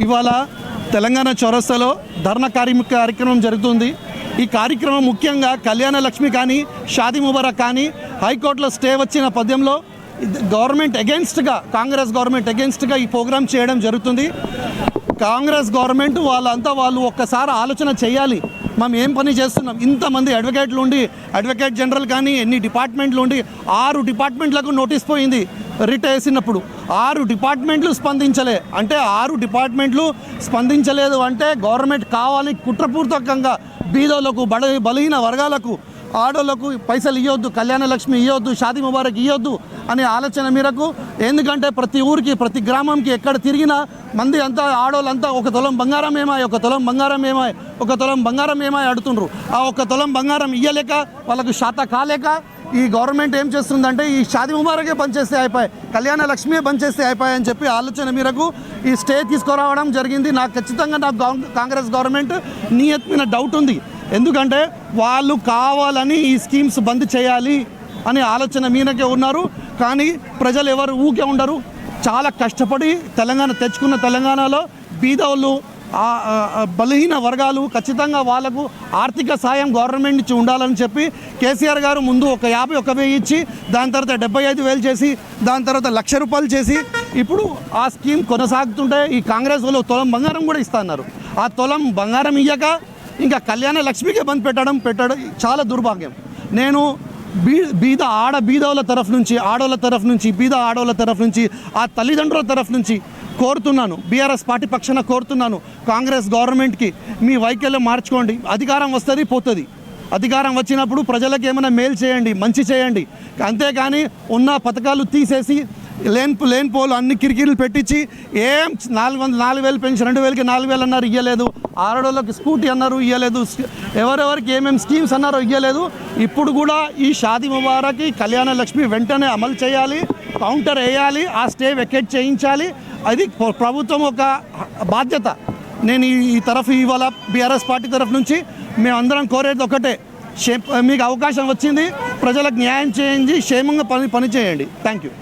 ఇవాళ తెలంగాణ చౌరస్తాలో ధర్నా కార్యక్రమం జరుగుతుంది. ఈ కార్యక్రమం ముఖ్యంగా కళ్యాణ లక్ష్మి కానీ షాదీ ముబారక్ కానీ హైకోర్టులో స్టే వచ్చిన పద్యంలో గవర్నమెంట్ అగెన్స్ట్గా, కాంగ్రెస్ గవర్నమెంట్ అగెన్స్ట్గా ఈ ప్రోగ్రాం చేయడం జరుగుతుంది. కాంగ్రెస్ గవర్నమెంట్ వాళ్ళు ఒక్కసారి ఆలోచన చేయాలి. మనం ఏం పని చేస్తున్నాం? ఇంతమంది అడ్వకేట్లు ఉండి, అడ్వకేట్ జనరల్ కానీ ఎన్ని డిపార్ట్మెంట్లు ఉండి 6 డిపార్ట్మెంట్లకు నోటీస్ పోయింది రిట్ వేసినప్పుడు. 6 డిపార్ట్మెంట్లు స్పందించలే అంటే 6 డిపార్ట్మెంట్లు స్పందించలేదు అంటే గవర్నమెంట్ కావాలి కుట్రపూర్వకంగా బీదోళ్లకు, బలహీన వర్గాలకు, ఆడోళ్లకు పైసలు ఇవ్వద్దు, కళ్యాణ లక్ష్మి ఇవ్వద్దు, షాదీ ముబారక్ ఇవ్వద్దు అనే ఆలోచన మేరకు. ఎందుకంటే ప్రతి ఊరికి, ప్రతి గ్రామంకి ఎక్కడ తిరిగినా మంది అంతా, ఆడోళ్ళంతా 1 తులం బంగారం ఏమాయి, 1 తులం బంగారం ఏమాయి, 1 తులం బంగారం ఏమాయి అడుతుండ్రు. ఆ 1 తులం బంగారం ఇయ్యలేక, వాళ్ళకు శాత కాలేక ఈ గవర్నమెంట్ ఏం చేస్తుందంటే ఈ షాదీ ముబారకే బంద్ చేస్తే అయిపోయి, కళ్యాణ లక్ష్మియే బంద్ చేస్తే అయిపోయి అని చెప్పి ఆలోచన మేరకు ఈ స్టే తీసుకురావడం జరిగింది. ఖచ్చితంగా కాంగ్రెస్ గవర్నమెంట్ నియత్ మీద డౌట్ ఉంది. ఎందుకంటే వాళ్ళు కావాలని ఈ స్కీమ్స్ బంద్ చేయాలి అనే ఆలోచన మీదకే ఉన్నారు. కానీ ప్రజలు ఎవరు ఊకే ఉండరు. చాలా కష్టపడి తెచ్చుకున్న తెలంగాణలో బీదోళ్ళు, బలహీన వర్గాలు ఖచ్చితంగా వాళ్ళకు ఆర్థిక సాయం గవర్నమెంట్ నుంచి ఉండాలని చెప్పి కేసీఆర్ గారు ముందు ఒక 51,000 ఇచ్చి, దాని తర్వాత 75,000 చేసి, దాని తర్వాత ₹1,00,000 చేసి, ఇప్పుడు ఆ స్కీమ్ కొనసాగుతుంటే ఈ కాంగ్రెస్ వాళ్ళు తులం బంగారం కూడా ఇస్తున్నారు. ఆ తులం బంగారం ఇయ్యక ఇంకా కళ్యాణ లక్ష్మికే బంద్ పెట్టడం చాలా దుర్భాగ్యం. నేను బీదోళ్ళ తరఫు నుంచి, ఆడోళ్ళ తరఫు నుంచి, ఆడోళ్ళ తరఫు నుంచి, ఆ తల్లిదండ్రుల తరఫు నుంచి కోరుతున్నాను, బీఆర్ఎస్ పార్టీ పక్షాన కోరుతున్నాను, కాంగ్రెస్ గవర్నమెంట్కి మీ వైఖరిలో మార్చుకోండి. అధికారం వస్తుంది, పోతుంది. అధికారం వచ్చినప్పుడు ప్రజలకు ఏమైనా మేలు చేయండి, మంచి చేయండి. అంతేగాని ఉన్న పథకాలు తీసేసి లేని పోలు అన్ని కిరికిరీలు పెట్టించి ఏం 4,000 పెన్షన్, 2,000కి 4,000 అన్నారు, ఇవ్వలేదు. ఆడోళ్ళకి స్కూటీ అన్నారు, ఇవ్వలేదు. ఎవరెవరికి ఏమేమి స్కీమ్స్ అన్నారో ఇవ్వలేదు. ఇప్పుడు కూడా ఈ షాదీ ముబారక్, కళ్యాణ లక్ష్మి వెంటనే అమలు చేయాలి, కౌంటర్ వేయాలి, ఆ స్టే వెకేట్ చేయించాలి. అది ప్రభుత్వం ఒక బాధ్యత. నేను ఈ తరఫు ఇవాళ బీఆర్ఎస్ పార్టీ తరఫు నుంచి మేమందరం కోరేది ఒకటే, మీకు అవకాశం వచ్చింది, ప్రజలకు న్యాయం చేయండి, క్షేమంగా పని చేయండి. Thank you.